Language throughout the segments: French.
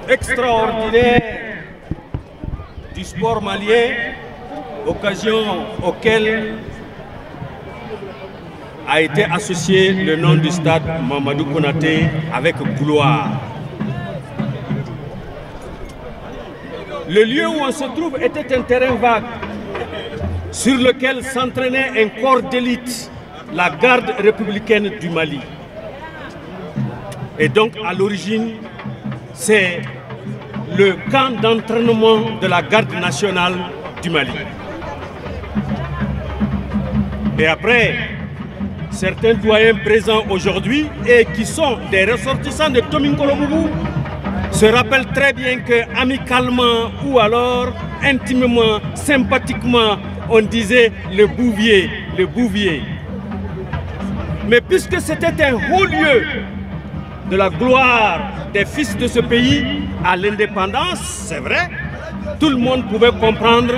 extraordinaire du sport malien, occasion auquel a été associé le nom du stade Mamadou Konaté avec gloire. Le lieu où on se trouve était un terrain vague sur lequel s'entraînait un corps d'élite, la garde républicaine du Mali. Et donc à l'origine, c'est le camp d'entraînement de la garde nationale du Mali. Et après, certains doyens présents aujourd'hui et qui sont des ressortissants de Tomingolo-Boubou se rappellent très bien que amicalement ou alors intimement, sympathiquement, on disait le Bouvier, le Bouvier. Mais puisque c'était un haut lieu de la gloire des fils de ce pays à l'indépendance, c'est vrai, tout le monde pouvait comprendre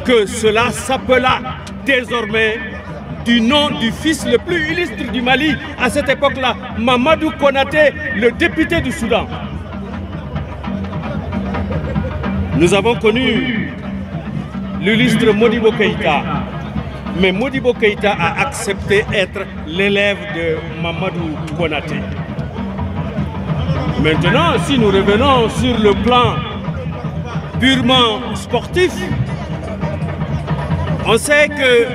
que cela s'appela désormais du nom du fils le plus illustre du Mali à cette époque-là, Mamadou Konaté, le député du Soudan. Nous avons connu l'illustre Modibo Keïta, mais Modibo Keïta a accepté d'être l'élève de Mamadou Konaté. Maintenant, si nous revenons sur le plan purement sportif, on sait que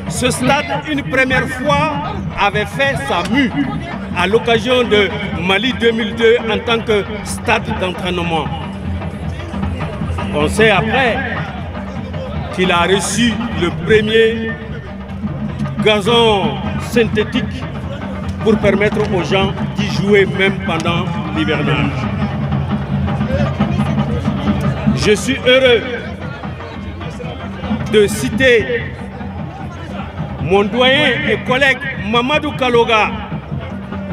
ce stade, une première fois, avait fait sa mue à l'occasion de Mali 2002 en tant que stade d'entraînement. On sait après qu'il a reçu le premier gazon synthétique pour permettre aux gens d'y jouer même pendant l'hivernage. Je suis heureux de citer mon doyen et collègue Mamadou Kaloga,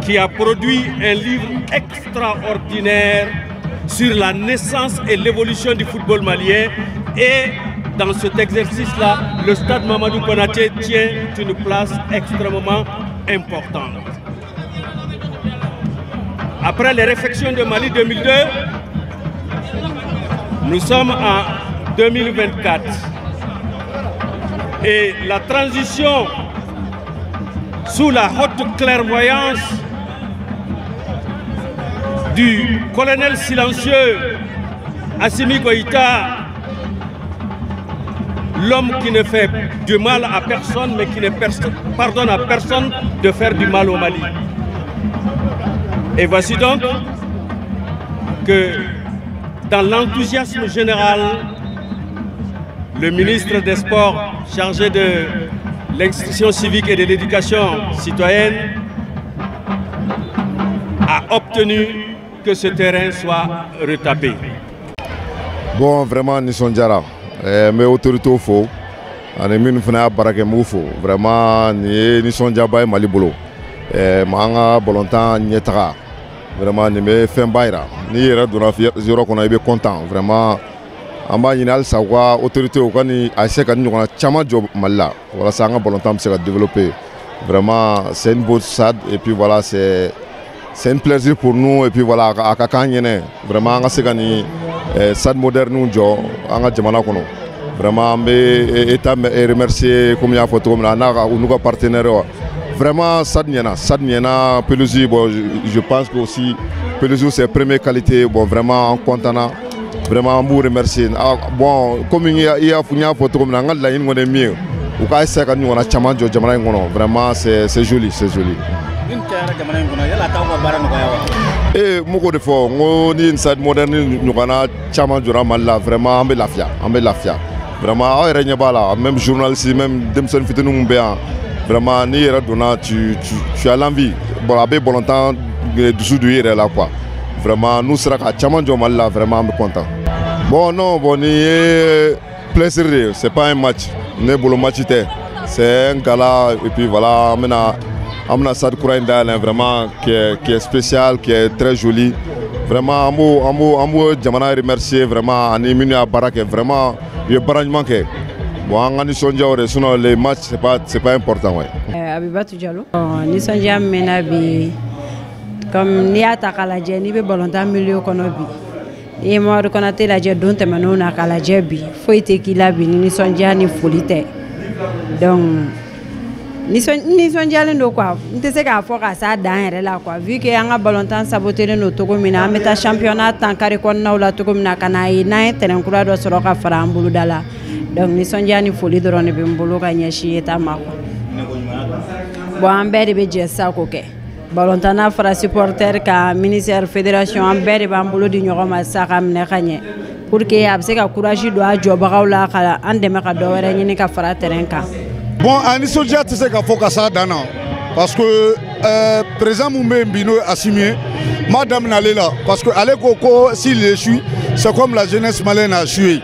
qui a produit un livre extraordinaire sur la naissance et l'évolution du football malien. Et dans cet exercice-là, le stade Mamadou Konaté tient une place extrêmement importante. Après les réflexions de Mali 2002, nous sommes en 2024. Et la transition sous la haute clairvoyance du colonel silencieux Assimi Goïta, l'homme qui ne fait du mal à personne, mais qui ne pardonne à personne de faire du mal au Mali. Et voici donc que dans l'enthousiasme général, le ministre des Sports chargé de l'instruction civique et de l'éducation citoyenne a obtenu que ce terrain soit retapé. Bon, vraiment, nous sommes déjà là. Mais autorité au faux, on est venu faire un moufo. Vraiment, nous sommes déjà là, Mali Bolo. Manga volontaire, Nietara. Vraiment, nous sommes fait un bail. Nous sommes contents. Vraiment. Amba yinal sawa autorité au kani aise kan ñona chama job malla voilà ça nga volontaire se développer vraiment c'est une bonne stade et puis voilà c'est un plaisir pour nous et puis voilà akaka ñene vraiment nga segani stade moderne nous jo nga jamana kono vraiment be état et remercier comme ya photo comme na nous partenaire vraiment stade ñena pelouse bon je pense que aussi pelouse c'est première qualité bon vraiment en contenant. Vraiment, je vous remercie. Bon, comme il y a une photo, vraiment, c'est joli, c'est joli. Et beaucoup de fois, on dit une salle moderne, nous avons vraiment vraiment, même journaliste, même Demson Fitenou Mbéan, vraiment, tu as l'envie. Bon, avec volontaire, dessous du hier là quoi. Vraiment, nous serons à Tchamanjo Malla, vraiment content. Bon, non, bon, plaisir, c'est pas un match. C'est un gala, et puis voilà, on a Sad Kouraïnda, vraiment, qui est spécial, qui est très joli. Vraiment, je remercier vraiment, Animini à Barak, vraiment, il y a barragement qui est. Bon, sinon, les matchs, c'est pas important. Abibatou Diallo. Nous sommes Menabi. comme n'i y'a ta k'a lajɛ n'i bɛ balontan milieu kɔnɔ bi n'i ye Mamadu Konate lajɛ don tɛmɛnenw na k'a lajɛ bi foyi tɛ k'i la bi ni nisɔndiya ni foli tɛ donc nisɔndiyalen don quoi n tɛ se k'a fɔ k'a s'a dan yɛrɛ la quoi vu que an ka balontan sabotelen don cogo min na an bɛ taa championnat tan carré kɔnɔnaw la cogo min na ka n'a ye n'an ye terrain kura dɔ sɔrɔ ka fara an boloda la donc nisɔndiya ni foli dɔrɔn de bɛ n bolo ka ɲɛsin État ma quoi bon an bɛɛ de bɛ jɛ sisan k'o kɛ balontan n'a fara supporter ka ministère fédération an bɛɛ de b'an bolo di ɲɔgɔn ma sisan ka minɛ ka ɲɛ pour que a bɛ se ka courage don a jɔbagaw la ka an dɛmɛ ka dɔ wɛrɛ ɲini ka fara terrain kan. Bon, a nisɔndiya tɛ se ka fɔ ka s'a dan na parce que président mun bɛ yen bi n'o ye Assimi ye n m'a daminɛ ale la parce que ale ko s'il échoue c'est comme la jeunesse malienne a échoué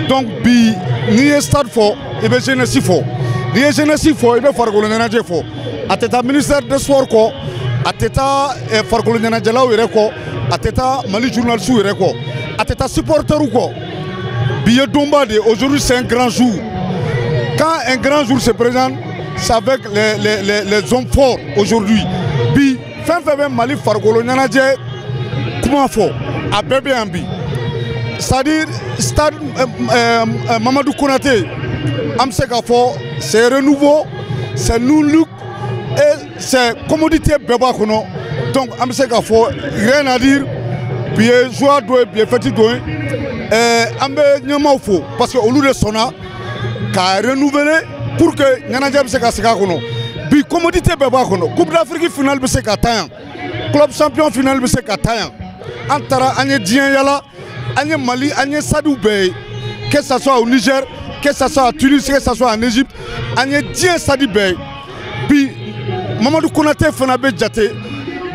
donc bi n'i ye stade fɔ i bɛ jeunesse fɔ n'i ye jeunesse fɔ i bɛ farikolo ɲɛnajɛ fɔ a tɛ taa ministère des sports kɔ a tɛ taa farikolo ɲɛnajɛlaw yɛrɛ kɔ a tɛ taa Mali journalistes yɛrɛ kɔ a tɛ taa supporters kɔ bi ye donba de aujourd'hui c'est un grand jour. Quand un grand jour se présente, c'est avec les hommes forts aujourd'hui. Bi, fin Mali fargolo nyanaje, comment faut? A bébé en bi. C'est-à-dire, stade Mamadou Konaté, Amsekafo, c'est renouveau, c'est new look et c'est commodité bébé kono. Donc Amsekafo, rien à dire. Bien joie doué, bien fait doué. Ambe nyama fo parce que au lieu de sona. Qu'a renouveler pour que Nyanadja se casse kono. Bi commodité beba kono. Coupe d'Afrique finale se katayan. Club champion final se katayan. Antara anye dien yala, anye Mali, anye Sadou Bey. Que ça soit au Niger, que ça soit à Tunis, que ça soit en Égypte, anye dien Sadi Bey. Bi Mamadou Konaté fenabe jate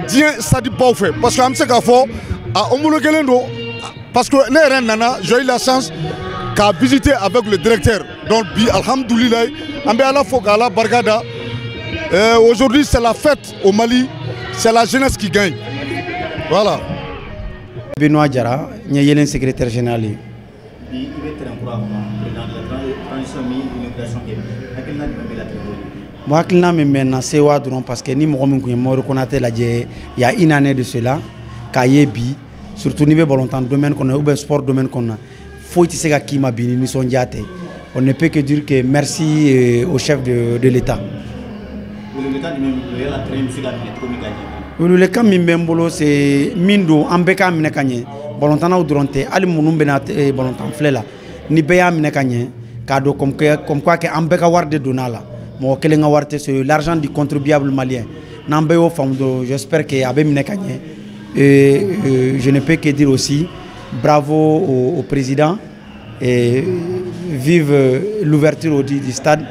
dien Sadi Baufé parce que amse kafo a homologué l'endo parce que ne nana, j'ai eu la chance qu'à visiter avec le directeur. Donc, alhamdoulilah, Bargada. Aujourd'hui, c'est la fête au Mali, c'est la jeunesse qui gagne. Voilà. Benoît Diarra, le secrétaire général. Moi, je suis parce que ni il y a une année de cela, Kayebi, surtout niveau volontaire domaine qu'on a ou sport domaine qu'on a. On ne peut que dire que merci au chef de l'État. Le cas Mimbembolo, c'est Mindo, Ambeka Minekanye, Bolontana ou Dronte, Ali Mounoubena et Bolontan Flela, Nibea Minekanye, cadeau comme quoi que Ambeka Warde Donala, mon Kelenga Warte, c'est l'argent du contribuable malien. Nambeo Famdo, j'espère qu'il y a Minekanye. Je ne peux que dire aussi. Bravo au président et vive l'ouverture du stade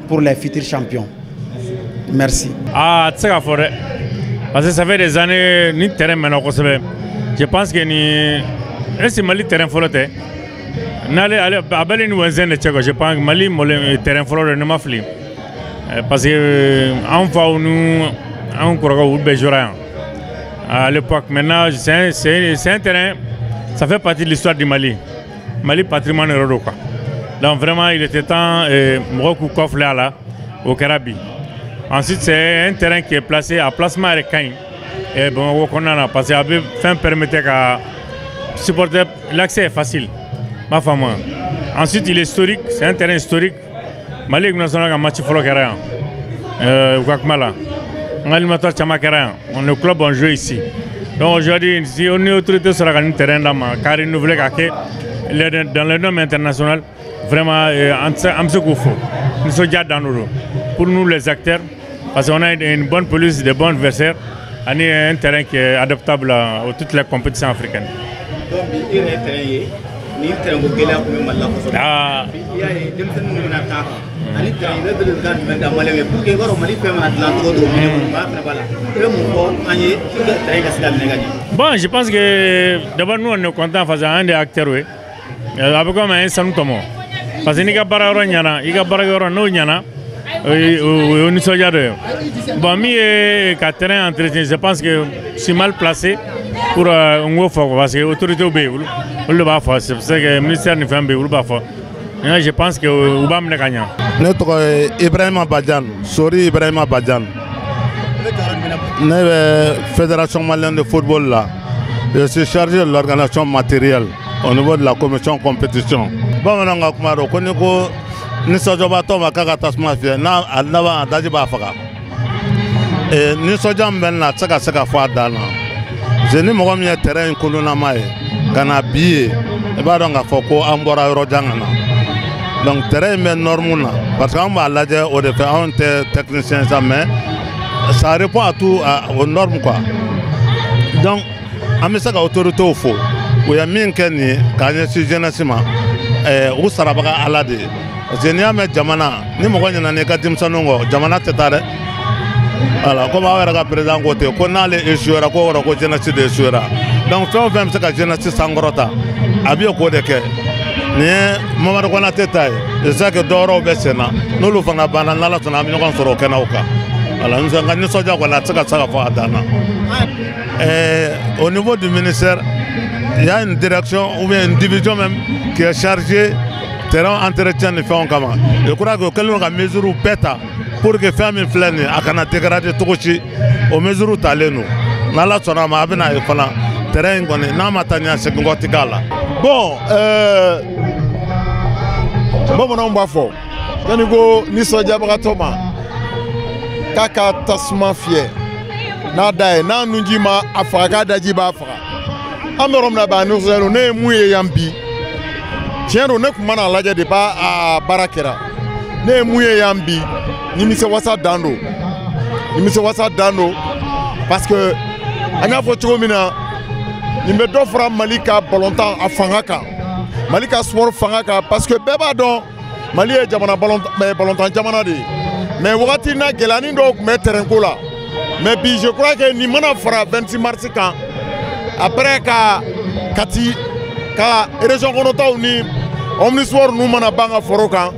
pour les futurs champions. Merci. Ah, c'est ça. Parce que ça fait des années ni terrain maintenant. Je pense que ni est-ce que Mali terrain folloté. N'allez à Berlin ou je pense que Mali terrain folloté ne m'a fli. Parce que enfin nous on croit au Béjorain. À l'époque maintenant c'est un terrain. Ça fait partie de l'histoire du Mali. Mali patrimoine euro quoi. Donc vraiment il était temps Moroku Kof là au Karabi. Ensuite c'est un terrain qui est placé à placement Arekain. Et bon on a parce que avait fin permettait qu'à supporter l'accès est facile. Ma femme. Ensuite il est historique, c'est un terrain historique. Mali national a match folo Karayan. Wakmala. On a l'éliminatoire Chamakarayan. On est club en jeu ici. Donc aujourd'hui, si on est autorité sur le terrain, car il nous voulait dans le nom international, vraiment, nous sommes déjà dans nos pour nous les acteurs, parce qu'on a une bonne police, des bons adversaires, on a un terrain qui est adaptable à toutes les compétitions africaines. Bon, je pense que d'abord nous on est content face à un des acteurs, oui. Avec comme un salutomo. Parce que ni ka bara nyana, ika bara yoro no nyana, on est soldats. Bon, mi ka terrain entretien, je pense que je suis mal placé pour un gros fort parce que l'autorité obéit. C'est pour ça que le ministère ne fait pas. Je pense que Oubam ne gagne. Notre Ibrahim Abadjan, Sori Ibrahim Abadjan. Fédération malienne de football là. Je suis chargé de l'organisation matérielle au niveau de la commission compétition. Bon, on a reconnu que nous sommes à Kagatasma, nous daji ba faga. Et nous sommes maintenant à fois dans. Je n'ai pas mis terrain kolona mai, kana billet, et bah donc à Foko Ambora Rodjangana. Donc terrain est normal parce qu'on va la dire au départ on est technicien mais ça répond à tout aux normes quoi. Donc à mes sacs autorité au faux, où il y a mille kenny quand je suis jeunesse où ça va à la dé. Je n'ai pas mis Jamana, ni moi je n'ai pas dit Sanongo, Jamana tetare. Alors, comme on a président côté, qu'on a les échoués, qu'on a jeunesse des échoués. Donc, fait on fait ce que jeunesse sangrota. Abi au côté que, ni maman qu'on a tête, je sais que d'oro besséna, nous le faisons à banana, là, on a mis qu'on se reconnaît au cas. Alors, nous avons gagné soja qu'on a ce que ça va faire à Dana. Au niveau du ministère, il y a une direction ou bien une division même qui est chargée terrain entretien de faire en commun. Je crois que quelqu'un a mesuré bêta. Pour que famille flâne à kana dégrader tout aussi au mesure où t'allais nous nala sona ma abena fala terrain ngone na matanya se ngotikala bon bon on va fort yani go ni soja bagatoma kaka tasma fie na dai na nunjima afaka daji ba afaka amerom na ba no zero ne muye yambi tiendo ne kumana laje de ba a barakera ne muye yambi ni mi se wasa dando parce que anya fo chomina ni me do fra Malika bolontan afangaka Malika sport fangaka parce que beba don Mali e jamana bolontan jamana de mais wakati na gelani do me terrain ko la mais bi je crois que ni mana fra 26 mars quand après ka kati ka région konotaw ni omniswar nu mana banga forokan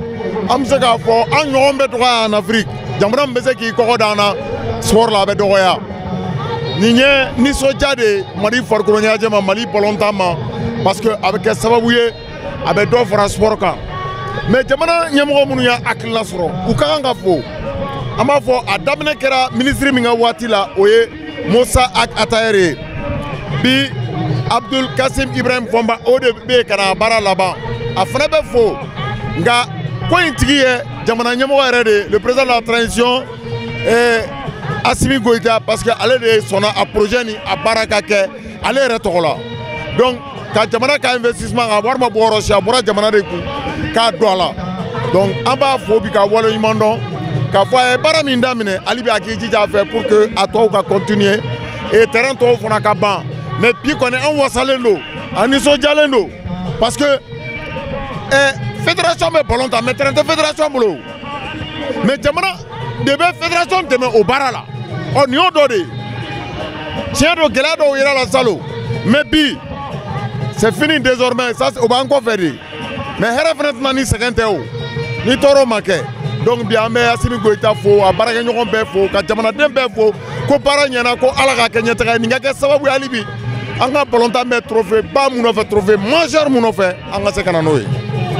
am se ka fo an ɲɔgɔn bɛ dɔgɔya en Afrique jamana min bɛ se k'i kɔgɔ dan na sport la a bɛ dɔgɔya nin ye nisɔndiya de Mali farikolo ɲɛnajɛ ma Mali bɔlɔntan ma parce que a bɛ kɛ sababu ye a bɛ dɔ fara sport kan mais jamana ɲɛmɔgɔ minnu y'a hakilila sɔrɔ u ka kan ka fo an b'a fɔ a daminɛ kɛra ministre min ka waati la o ye Musa Atayere bi Abdul Kasim Ibrahim Fomba o de bɛ yen ka na a baara laban a fana bɛ fo nka ko in tigi ye jamana ɲɛmɔgɔ yɛrɛ de le président de la transition Assimi Goïta parce que ale de sɔnna a projet ni a baara ka kɛ ale yɛrɛ tɔgɔ la donc ka jamana ka investissement ka wari ma bɔ yɔrɔ si a bɔra jamana de kun k'a don a la donc an b'a fo bi ka wale ɲuman dɔn k'a fɔ a ye baara min daminɛ hali bi a k'i jija a fɛ pour que a tɔw ka continuer et terrain tɔw fana ka ban mais bi kɔni an wasalen don an nisɔndiyalen don parce que fédération bɛ ballon ta mais terrain tɛ fédération bolo mais jamana de bɛ fédération dɛmɛ o baara la ɔ nin y'o dɔ de ye tiɲɛ don gɛlɛya dɔw yera la salo mais bi c'est fini désormais ça o b'an kɔfɛ de mais hɛrɛ fana tɛna ni sɛgɛn tɛ o ni tɔɔrɔ ma kɛ donc bi an bɛ Assimi Goïta fo a baarakɛɲɔgɔn bɛɛ fo ka jamanaden bɛɛ fo ko baara ɲɛna ko ala ka kɛ ɲɛtaga ye nin ka kɛ sababu ye hali bi an ka ballon tan bɛ trophée ba mun nɔfɛ trophée majeur mun nɔfɛ an ka se ka na n'o ye.